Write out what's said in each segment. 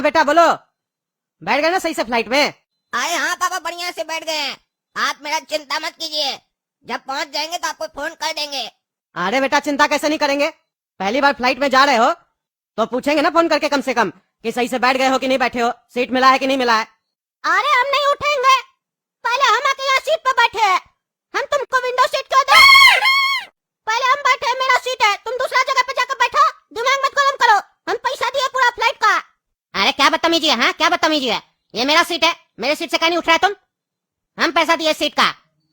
बेटा बोलो, बैठ गए ना सही से फ्लाइट में? अरे हाँ पापा, बढ़िया से बैठ गए हैं। आप मेरा चिंता मत कीजिए, जब पहुंच जाएंगे तो आपको फोन कर देंगे। अरे बेटा चिंता कैसे नहीं करेंगे, पहली बार फ्लाइट में जा रहे हो तो पूछेंगे ना फोन करके कम से कम कि सही से बैठ गए हो कि नहीं बैठे हो, सीट मिला है कि नहीं मिला है। अरे हम नहीं उठेंगे, पहले हम आके यहाँ सीट पे बैठे हैं। हम तुमको विंडो सीट क्यों दें? पहले हम बैठे हैं, मेरा सीट है, तुम दूसरा जगह पे जाकर बैठो। दिमाग मत गरम करो, हम पैसा दिए पूरा फ्लाइट का। अरे क्या बदतमीजी है, हाँ क्या बदतमीजी है? ये मेरा सीट है, मेरे सीट से क्या नहीं उठ रहा है तुम? हम पैसा दिए सीट का,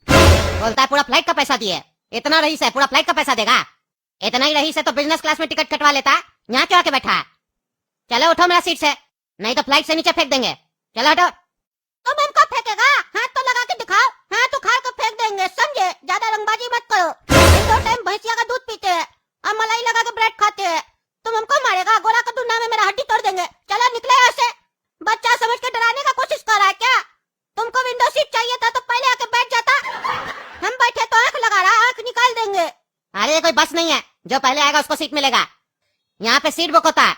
बोलता है पूरा फ्लाइट का पैसा दिए। इतना रईस है, पूरा फ्लाइट का पैसा देगा? इतना ही रईस है तो बिजनेस क्लास में टिकट कटवा लेता, यहाँ क्यों आके बैठा है? चलो उठो मेरा सीट से, नहीं तो फ्लाइट से नीचे फेंक देंगे। चलो हटो। तुम हमको फेंकेगा? हाथ तो लगा के दिखाओ, हाथ उखाड़ कर फेंक देंगे, समझे? ज्यादा रंगबाजी मत करो। दो टाइम भैंसिया का दूध पीते हैं और मलाई लगा के ब्रेड खाते हैं, तुम हमको मारेगा? गोरा का दुनिया में मेरा हड्डी तोड़ देंगे। चलो निकले ऐसे, बच्चा समझ के डराने का कोशिश कर रहा है क्या? तुमको विंडो सीट चाहिए था तो पहले आके बैठ जाता। हम बैठे तो आंख लगा रहा, आंख निकाल देंगे। अरे कोई बस नहीं है, जो पहले आएगा उसको सीट मिलेगा। यहाँ पे सीट बुक होता है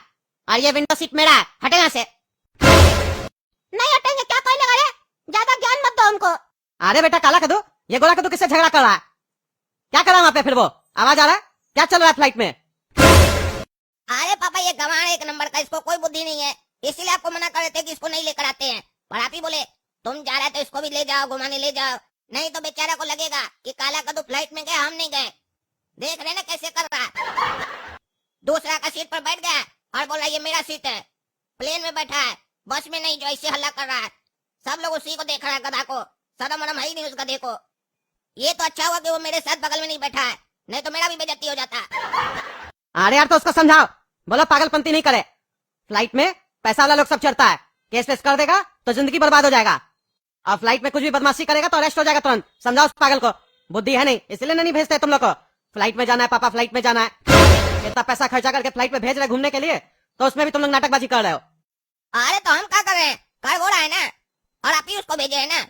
और ये विंडो सीट मेरा है, हटे यहाँ से। नहीं हटेंगे, क्या कहने लगा रे? ज्यादा ज्ञान मत दो हमको। अरे बेटा काला कदू, ये गोरा कदू किससे झगड़ा कर रहा है? क्या कर रहा है वहाँ पे? फिर वो आवाज आ रहा है, क्या चल रहा है फ्लाइट में? अरे पापा ये गंवार एक नंबर का, इसको कोई बुद्धि नहीं है, इसीलिए आपको मना कर रहे थे कि इसको नहीं लेकर आते हैं। पर आप ही बोले तुम जा रहे तो इसको भी ले जाओ, घुमाने ले जाओ, नहीं तो बेचारा को लगेगा कि काला कदू फ्लाइट में गए, हम नहीं गए। देख रहे ना कैसे कर रहा है, दूसरा का सीट पर बैठ गया और बोला ये मेरा सीट है। प्लेन में बैठा है, बस में नहीं, जो ऐसे हल्ला कर रहा है। सब लोग उसी को देख रहा है, गधा को, सदम मरम है ही नहीं उसका। देखो ये तो अच्छा हुआ कि वो मेरे साथ बगल में नहीं बैठा है, नहीं तो मेरा भी बेइज्जती हो जाता। अरे यार तो उसको समझाओ, बोलो पागलपंती नहीं करे, फ्लाइट में पैसा वाला लोग सब चढ़ता है, केस वेस कर देगा तो जिंदगी बर्बाद हो जाएगा, और फ्लाइट में कुछ भी बदमाशी करेगा तो अरेस्ट हो जाएगा तुरंत। समझाओ उस पागल को, बुद्धि है नहीं इसलिए नहीं भेजते तुम लोग को। फ्लाइट में जाना है पापा, फ्लाइट में जाना है, इतना पैसा खर्चा करके फ्लाइट में भेज रहे घूमने के लिए, तो उसमें भी तुम लोग नाटकबाजी कर रहे हो। अरे तो हम क्या कर रहे हैं, कर हो रहा है ना, और आप ही उसको भेजे है ना।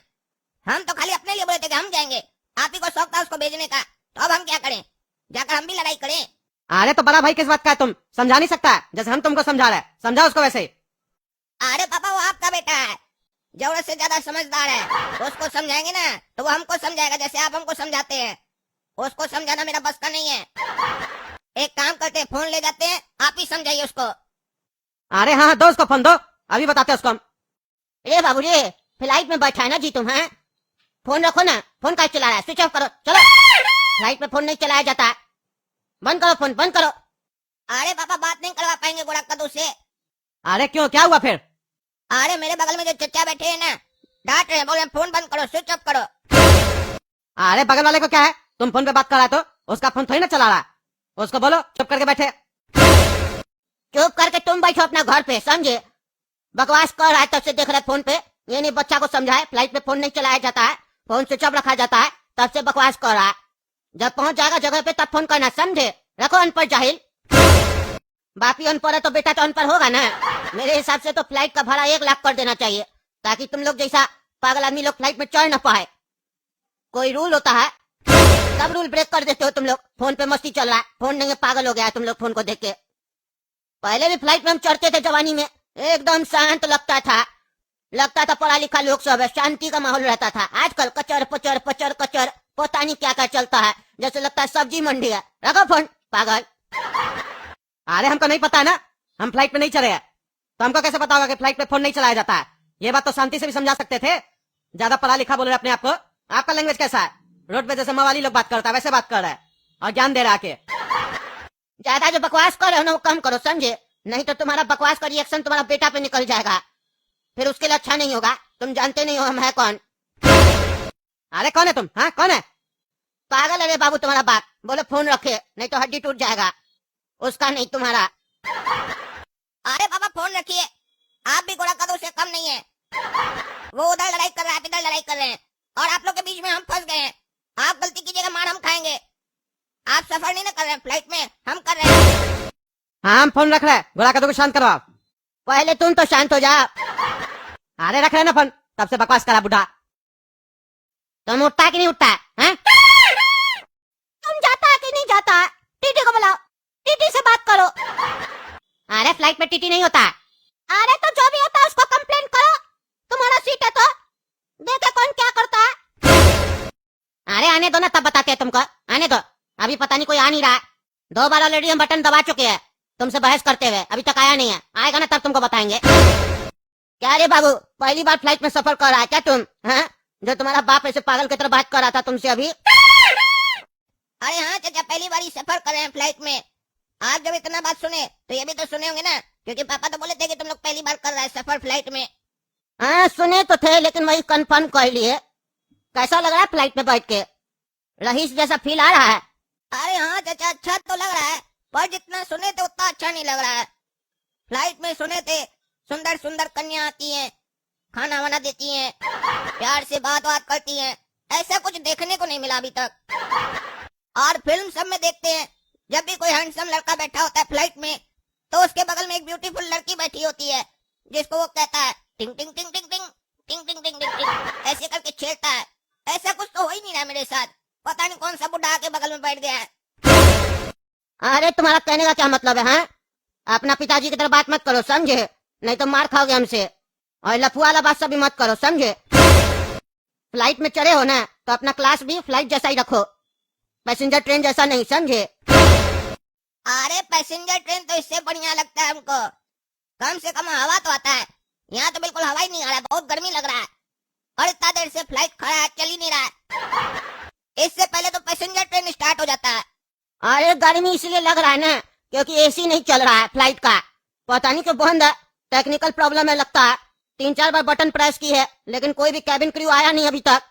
हम तो खाली अपने लिए बोले थे कि हम जाएंगे, आप ही को शौक था उसको भेजने का, तो अब हम क्या करें, जाकर हम भी लड़ाई करें? अरे तो बड़ा भाई किस बात का है, तुम समझा नहीं सकता है जैसे हम तुमको समझा रहे हैं, समझाओ उसको वैसे ही। अरे पापा वो आपका बेटा है, जरूरत से ज्यादा समझदार है, तो उसको समझाएंगे ना तो वो हमको समझाएगा जैसे आप हमको समझाते हैं। उसको समझाना मेरा बस का नहीं है। एक काम करते हैं, फोन ले जाते हैं, आप ही समझाइए उसको। अरे हाँ दो उसको फोन, दो अभी बताते हैं उसको हम। ए बाबू जी, फ्लाइट में बैठा है ना जी तुम, हैं? फोन रखो ना, फोन का चला रहा है, स्विच ऑफ करो। चलो, फ्लाइट में फोन नहीं चलाया जाता है, बंद करो फोन, बंद करो। अरे पापा बात नहीं करवा पाएंगे गोरा कद्दू से। अरे क्यों, क्या हुआ फिर? अरे मेरे बगल में जो चचा बैठे हैं ना, डांट रहे हैं, बोल रहे हैं फोन बंद करो, स्विच ऑफ करो। अरे बगल वाले को क्या है, तुम फोन पे बात कर रहा है तो उसका फोन थोड़ी ना चला रहा है, उसको बोलो चुप करके बैठे। चुप करके तुम बैठो अपना घर पे, समझे? बकवास कर रहा है तब से देख रहे फोन पे, ये नहीं बच्चा को समझाए फ्लाइट में फोन नहीं चलाया जाता है, फोन स्विच ऑफ रखा जाता है, तब से बकवास कर रहा है। जब पहुंच जाएगा जगह पे तब फोन करना, समझे? रखो अनपढ़ जाहिल। बापी अनपढ़ है तो बेटा तो अनपढ़ होगा ना। मेरे हिसाब से तो फ्लाइट का भाड़ा 1 लाख कर देना चाहिए, ताकि तुम लोग जैसा पागल आदमी लोग फ्लाइट में चढ़ न पाए। कोई रूल होता है, सब रूल ब्रेक कर देते हो तुम लोग। फोन पे मस्ती चल रहा है, फोन नहीं है, पागल हो गया है तुम लोग फोन को देख के। पहले भी फ्लाइट में हम चढ़ते थे जवानी में, एकदम शांत लगता था पढ़ा लिखा लोग सब है, शांति का माहौल रहता था। आजकल कचर पचर पचर कचर, पता नहीं क्या क्या चलता है, जैसे लगता है सब्जी मंडी है। रखो फोन, पागल। अरे हमको नहीं पता है ना, हम फ्लाइट में नहीं चढ़े हैं, तो हमको कैसे पता होगा कि फ्लाइट में फोन नहीं चलाया जाता है? ये बात तो शांति से भी समझा सकते थे, ज्यादा पढ़ा लिखा बोल रहे अपने आप को। आपका लैंग्वेज कैसा है, रोड पे जैसे मवाली लोग बात करता है वैसे बात कर रहा है, और ज्ञान दे रहा है। ज्यादा जो बकवास कर रहे हो ना वो कम करो, समझे? नहीं तो तुम्हारा बकवास का रिएक्शन तुम्हारा बेटा पे निकल जाएगा, फिर उसके लिए अच्छा नहीं होगा। तुम जानते नहीं हो हम है कौन। अरे कौन है तुम, हाँ कौन है? पागल अरे बाबू तुम्हारा बाप, बोलो फोन रखे नहीं तो हड्डी टूट जाएगा, उसका नहीं तुम्हारा। अरे पापा फोन रखिए, आप भी गोरा कदू से कम नहीं है। वो उधर लड़ाई कर रहा है, आप इधर लड़ाई कर रहे हैं, और आप लोग के बीच में हम फंस गए हैं। आप गलती कीजिएगा, मार हम खाएंगे। आप सफर नहीं ना कर रहे हैं फ्लाइट में, हम कर रहे हैं। हाँ हम फोन रख रहे हैं, गोरा कदू को शांत करवाओ। पहले तुम तो शांत हो जाओ। अरे रख रहे ना फोन, तब से बकवास करा बुढ़ा। तुम उठता है कि नहीं उठता है? तुम जाता है कि नहीं जाता है? टीटी को बुलाओ, टीटी से बात करो। अरे फ्लाइट में टीटी नहीं होता। अरे तो जो भी आने दो ना, तब बताते हैं तुमको। आने दो, अभी पता नहीं कोई आ नहीं रहा। 2 बार ऑलरेडी हम बटन दबा चुके हैं तुमसे बहस करते हुए, अभी तक आया नहीं है। आएगा ना तब तुमको बताएंगे। क्या रे बाबू, पहली बार फ्लाइट में सफर कर रहा है क्या तुम? हाँ, जो तुम्हारा बाप ऐसे पागल की तरह बात कर रहा था तुमसे अभी। अरे हाँ चाचा, पहली बार ही सफर कर रहे हैं फ्लाइट में। आप जब इतना बात सुने तो ये भी तो सुने होंगे ना, क्योंकि पापा तो बोले थे कि तुम लोग पहली बार कर रहे हैं सफर फ्लाइट में। हाँ सुने तो थे, लेकिन वही कंफर्म कर लिए। कैसा लग रहा है फ्लाइट में बैठ के? रईस जैसा फील आ रहा है? अरे हाँ चाचा, अच्छा तो लग रहा है, पर जितना सुने थे उतना अच्छा नहीं लग रहा है। फ्लाइट में सुने थे सुंदर सुंदर कन्या आती हैं, खाना वाना देती हैं, प्यार से बात बात करती हैं। ऐसा कुछ देखने को नहीं मिला अभी तक। और फिल्म सब में देखते हैं, जब भी कोई हैंडसम लड़का बैठा होता है फ्लाइट में, तो उसके बगल में एक ब्यूटीफुल लड़की बैठी होती है, जिसको वो कहता है टिंग टिंग टिंग टिंग टिंग टिंग टिंग टिंग टिंग टिंग, ऐसे करके छेड़ता है। ऐसा कुछ तो हो ही नहीं रहा मेरे साथ, पता नहीं कौन सा बुढ़ा आके बगल में बैठ गया है। अरे तुम्हारा कहने का क्या मतलब है? हाँ, अपना पिताजी की तरह बात मत करो समझे, नहीं तो मार खाओगे हमसे। और लफुआ वाला बात सब भी मत करो समझे। फ्लाइट में चढ़े हो ना तो अपना क्लास भी फ्लाइट जैसा ही रखो, पैसेंजर ट्रेन जैसा नहीं, समझे? अरे पैसेंजर ट्रेन तो इससे बढ़िया लगता है हमको, कम से कम हवा तो आता है। यहाँ तो बिल्कुल हवा ही नहीं आ रहा है, बहुत गर्मी लग रहा है। और इतना देर से फ्लाइट खड़ा है, चल ही नहीं रहा है। इससे पहले तो पैसेंजर ट्रेन स्टार्ट हो जाता है। अरे गर्मी इसलिए लग रहा है ना क्योंकि एसी नहीं चल रहा है फ्लाइट का, पता नहीं क्यों बंद है, टेक्निकल प्रॉब्लम है लगता है। 3-4 बार बटन प्रेस की है लेकिन कोई भी कैबिन क्रू आया नहीं अभी तक।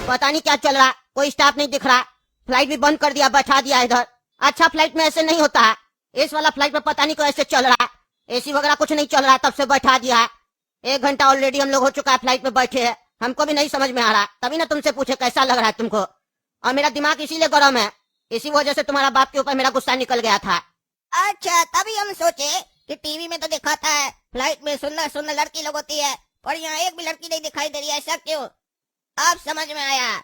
पता नहीं क्या चल रहा, कोई स्टाफ नहीं दिख रहा। फ्लाइट भी बंद कर दिया, बैठा दिया इधर। अच्छा फ्लाइट में ऐसे नहीं होता है, इस वाला फ्लाइट में पता नहीं क्यों ऐसे चल रहा है, एसी वगैरह कुछ नहीं चल रहा, तब से बैठा दिया है। 1 घंटा ऑलरेडी हम लोग हो चुका है फ्लाइट में बैठे हैं, हमको भी नहीं समझ में आ रहा, तभी ना तुमसे पूछे कैसा लग रहा है तुमको। और मेरा दिमाग इसीलिए गर्म है, इसी वजह से तुम्हारा बाप के ऊपर मेरा गुस्सा निकल गया था। अच्छा, तभी हम सोचे कि टीवी में तो दिखाता है फ्लाइट में सुंदर सुंदर लड़की लोग होती है, पर यहाँ एक भी लड़की नहीं दिखाई दे रही है, ऐसा क्यों? अब समझ में आया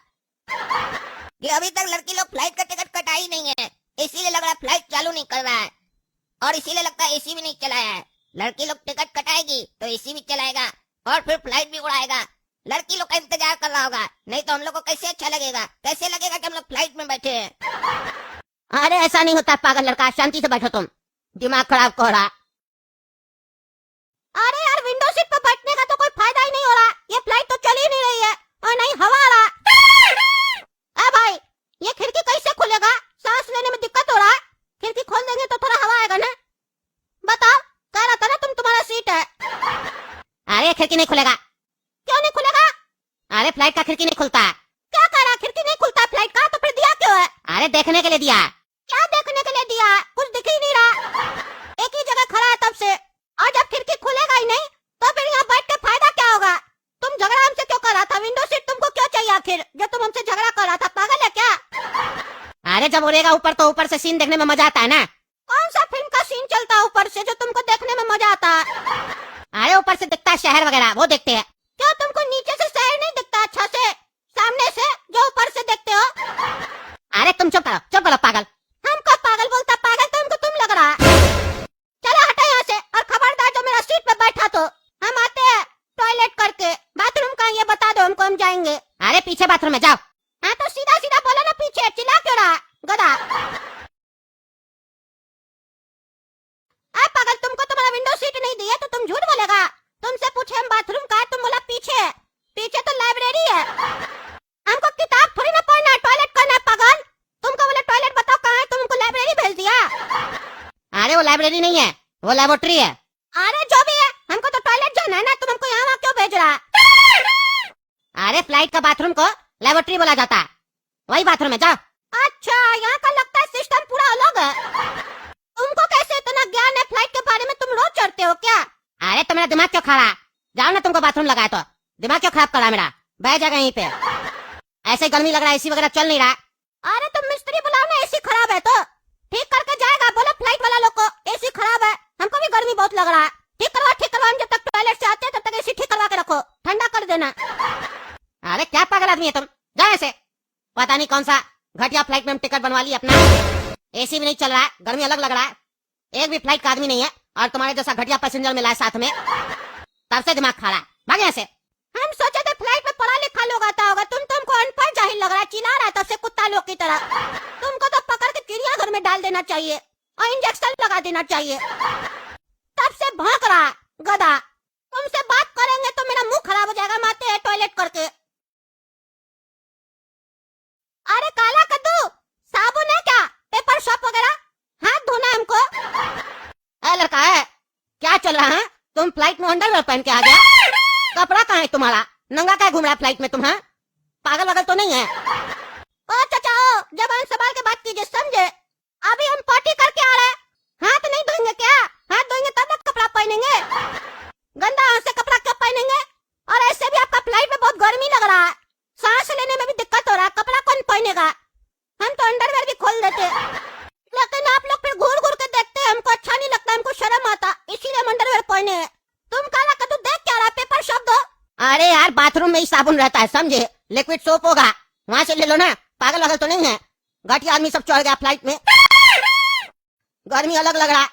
कि अभी तक लड़की लोग फ्लाइट का टिकट कटाई नहीं है, इसीलिए लग रहा है फ्लाइट चालू नहीं कर रहा है। और इसीलिए लगता है एसी भी नहीं चलाया है। लड़की लोग टिकट कटाएगी तो एसी भी चलाएगा और फिर फ्लाइट भी उड़ाएगा। लड़की लोग का इंतजार कर रहा होगा, नहीं तो हम लोग को कैसे अच्छा लगेगा, कैसे लगेगा कि हम लोग फ्लाइट में बैठे हैं। अरे ऐसा नहीं होता पागल लड़का, शांति से बैठो तुम, दिमाग खराब कर रहा। अरे यार, विंडो सीट पर बैठने का तो कोई फायदा ही नहीं हो रहा, ये फ्लाइट तो चल ही नहीं रही है और नहीं हवा आ रहा। ए भाई, ये खिड़की कैसे खुलेगा? सांस लेने में दिक्कत हो रहा है, खिड़की खोल देंगे तो थोड़ा हवा आएगा ना। बताओ, कह रहा था ना तुम्हारा सीट है। अरे खिड़की नहीं खुलेगा। क्यों नहीं खुलेगा? अरे फ्लाइट का खिड़की नहीं खुलता है। क्या कह रहा, खिड़की नहीं खुलता फ्लाइट का? तो फिर दिया क्यों है? अरे देखने के लिए दिया। क्या देखने के लिए दिया? कुछ दिख ही नहीं रहा, एक ही जगह खड़ा है तब से। और जब खिड़की खुलेगा ही नहीं तो फिर यहाँ बैठ के फायदा क्या होगा? तुम झगड़ा हमसे क्यों कर रहा था? विंडो सीट तुमको क्यों चाहिए आखिर, जो तुम हमसे झगड़ा कर रहा था? पागल है क्या? अरे जब उड़ेगा ऊपर तो ऊपर से सीन देखने में मजा आता है ना। कौन सा फिल्म का सीन चलता है ऊपर से जो तुमको देखने में मजा आता है? अरे ऊपर से दिखता है शहर वगैरह, वो देखते हैं। क्या तुमको नीचे से शहर नहीं दिखता अच्छा से, सामने से जो ऊपर से देखते हो? अरे तुम चुप करो पागल। हमको पागल बोलता? पागल तो हमको तुम लग रहा। चलो हटो यहाँ से, और खबरदार जो मेरा सीट पे बैठा तो हम आते हैं टॉयलेट करके। बाथरूम का ये बता दो हमको, हम जाएंगे। अरे पीछे बाथरूम में जाओ। हाँ तो सीधा सीधा बोलो ना, पीछे चिल्ला क्यों रहा गधा? पागल, तुमको तुम्हारा विंडो सीट नहीं दी है तो तुम झूठ बोलेगा। तुमसे पूछे हम बाथरूम का, तुम बोला पीछे। पीछे तो लाइब्रेरी है, हमको किताब थोड़ी ना पढ़ना है, टॉयलेट करना है। पागल, तुमको बोले टॉयलेट बताओ कहाँ है, तुमको लाइब्रेरी भेज दिया। अरे वो लाइब्रेरी नहीं है, वो लेबोरेटरी है। अरे जो भी है, हमको तो टॉयलेट जाना है ना, तुम हमको यहाँ क्यों भेज रहा? अरे फ्लाइट का बाथरूम को लेबोरेटरी बोला जाता है, वही बाथरूम है, जाओ। अच्छा, यहाँ का लगता है सिस्टम पूरा अलग है। तुमको कैसे इतना ज्ञान है फ्लाइट के बारे में? तुम रोज चढ़ते हो क्या? अरे तो मेरा दिमाग क्यों खा रहा? जाओ ना, तुमको बाथरूम लगाया तो दिमाग क्यों खराब करा मेरा? बैठ जाएगा यहीं पे, ऐसे गर्मी लग रहा है, एसी वगैरह चल नहीं रहा। अरे तुम मिस्त्री बुलाओ ना, एसी खराब है तो ठीक करके जाएगा। बोलो फ्लाइट वाला लोग को एसी खराब है, हमको भी गर्मी बहुत लग रहा है। ठीक करवा, हम जब तक टॉयलेट से आते हैं तब तक एसी ठीक करवा के रखो, ठंडा कर देना। अरे क्या पागल आदमी है तुम, जाओ ऐसे। पता नहीं कौन सा घटिया फ्लाइट में हम टिकट बनवा ली अपना, एसी भी नहीं चल रहा है, गर्मी अलग लग रहा है, एक भी फ्लाइट का आदमी नहीं है, और तुम्हारे जैसा घटिया पैसेंजर मिला है साथ में, तब से दिमाग खा रहा है। भाग यहाँ से। हम सोचे थे फ्लाइट में पढ़ा लिखा लोग आता होगा, तुम तो हमको अनपढ़ जाहिल लग रहा है, चिल्ला रहा है तब से। चाहिए और इंजेक्शन लगा देना चाहिए। तब से भौंक रहा है गधा। तुमसे बात करेंगे तो मेरा मुंह खराब हो जाएगा, मारते हैं टॉयलेट करके। अरे काला कद्दू, साबुन है क्या? पेपर सोप वगैरह? हाथ धोना है हमको। ए लड़का है, क्या चल रहा है? तुम फ्लाइट में अंडरवेयर पहन के आ गया? कपड़ा कहाँ है तुम्हारा? नंगा क्या घूम रहा है फ्लाइट में तुम? हैं पागल वगल तो नहीं है? ओ चाचा, जबान संभाल के बात कीजिए, समझे? अभी हम पार्टी करके आ रहे हैं, हाथ नहीं धोएंगे क्या? हाथ धोएंगे तब ना कपड़ा पहनेंगे। गंदा हाथ से कपड़ा क्यों पहनेंगे? और ऐसे भी आपका फ्लाइट में बहुत गर्मी लग रहा है, सांस लेने में भी दिक्कत हो रहा है, कपड़ा कौन पहनेगा? हम तो अंडरवेयर भी खोल देते, लेकिन आप लोग फिर घूर घूर के देखते हैं, हमको अच्छा नहीं लगता, हमको शर्म आता, इसीलिए हम अंडरवेयर पहने हैं। तुम काला कद्दू देख क्या रहा? पेपर सोप दो। अरे यार, बाथरूम में ही साबुन रहता है, समझे? लिक्विड सोप होगा, वहाँ से ले लो ना। पागल वगल तो नहीं है? घटिया आदमी सब चढ़ गया फ्लाइट में। गर्मी अलग लग रहा है,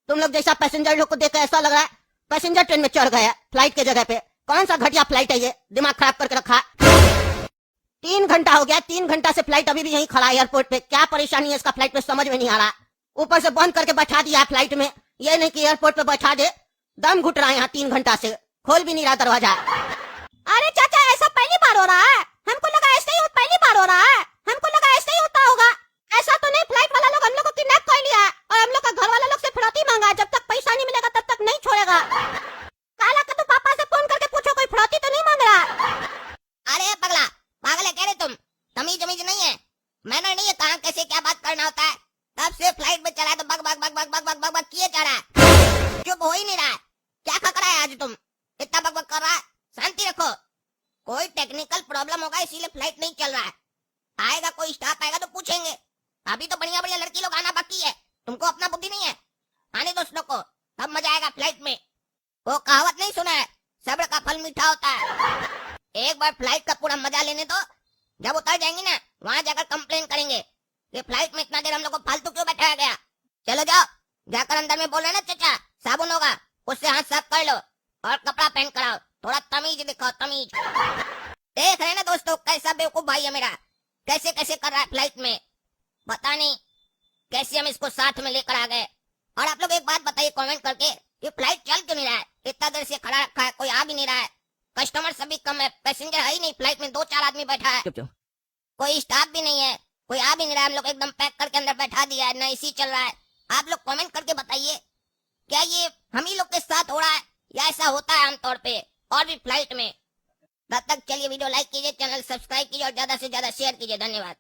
तुम लोग जैसा पैसेंजर लोग को देख ऐसा लग रहा है पैसेंजर ट्रेन में चढ़ गए फ्लाइट के जगह पे। कौन सा घटिया फ्लाइट है ये, दिमाग खराब करके रखा। 3 घंटा हो गया, 3 घंटा से फ्लाइट अभी भी यहीं खड़ा है एयरपोर्ट पे। क्या परेशानी है इसका फ्लाइट में, समझ में नहीं आ रहा। ऊपर से बंद करके बैठा दिया फ्लाइट में, ये नहीं कि एयरपोर्ट पे बैठा दे। दम घुट रहा है यहाँ 3 घंटा से, खोल भी नहीं रहा दरवाजा। अरे चाचा, ऐसा पहली बार हो रहा है? हमको लगा ऐसे ही पहली बार हो रहा है, हमको लगा ऐसे ही होता होगा। ऐसा तो नहीं, फ्लाइट वाला लोग हम लोग को किडनैप कर लिया है और हम लोग का घर वाला लोग से फिरौती मांगा है। जब तक पैसा नहीं मिलेगा तब तक नहीं छोड़ेगा। काला कद्दू, पापा से फोन करके पूछो कोई फिरौती तो नहीं मांग रहा। अरे पगला, पागल है कह रहे तुम? तमीज नहीं है, मैंने नहीं है कहा कैसे क्या बात करना होता है। तब से फ्लाइट में चला है तो bug bug bug bug bug bug bug bug किए जा रहा है, चुप हो ही नहीं रहा है। क्या खकड़ा है आज तुम, इतना बग बग कर रहा है? शांति रखो, कोई टेक्निकल प्रॉब्लम होगा इसीलिए फ्लाइट नहीं चल रहा है। आएगा कोई स्टाफ आएगा तो पूछेंगे। अभी तो बढ़िया बढ़िया लड़की लोग आना बाकी है, तुमको अपना बुद्धि नहीं है? आने दो लोग को, तब मजा आएगा फ्लाइट में। वो कहावत नहीं सुना है, सब्र का फल मीठा होता है। एक बार फ्लाइट का पूरा मजा लेने दो, जब उतर जाएंगे ना वहाँ जाकर कंप्लेन करेंगे कि फ्लाइट में इतना देर हम लोग को फालतू क्यों बैठाया गया। चलो जाओ, जाकर अंदर में बोल रहे ना चाचा साबुन होगा, उससे हाथ साफ कर लो और कपड़ा पहन कर आओ। थोड़ा तमीज दिखाओ, तमीज। देख रहे ना दोस्तों, कैसा बेवकूफ भाई है मेरा, कैसे कैसे कर रहा है फ्लाइट में। पता नहीं कैसे हम इसको साथ में लेकर आ गए। और आप लोग एक बात बताइए कमेंट करके, ये फ्लाइट चल क्यों नहीं रहा है? इतना देर से खड़ा रखा है, कोई आ भी नहीं रहा है, कस्टमर सभी कम है, पैसेंजर है ही नहीं, फ्लाइट में 2-4 आदमी बैठा है, कोई स्टाफ भी नहीं है, कोई आ भी नहीं रहा है। हम लोग एकदम पैक करके अंदर बैठा दिया है, ना एसी चल रहा है। आप लोग कमेंट करके बताइए, क्या ये हम ही लोग के साथ हो रहा है या ऐसा होता है आमतौर पे और भी फ्लाइट में? तब तक चलिए वीडियो लाइक कीजिए, चैनल सब्सक्राइब कीजिए और ज्यादा से ज्यादा शेयर कीजिए। धन्यवाद।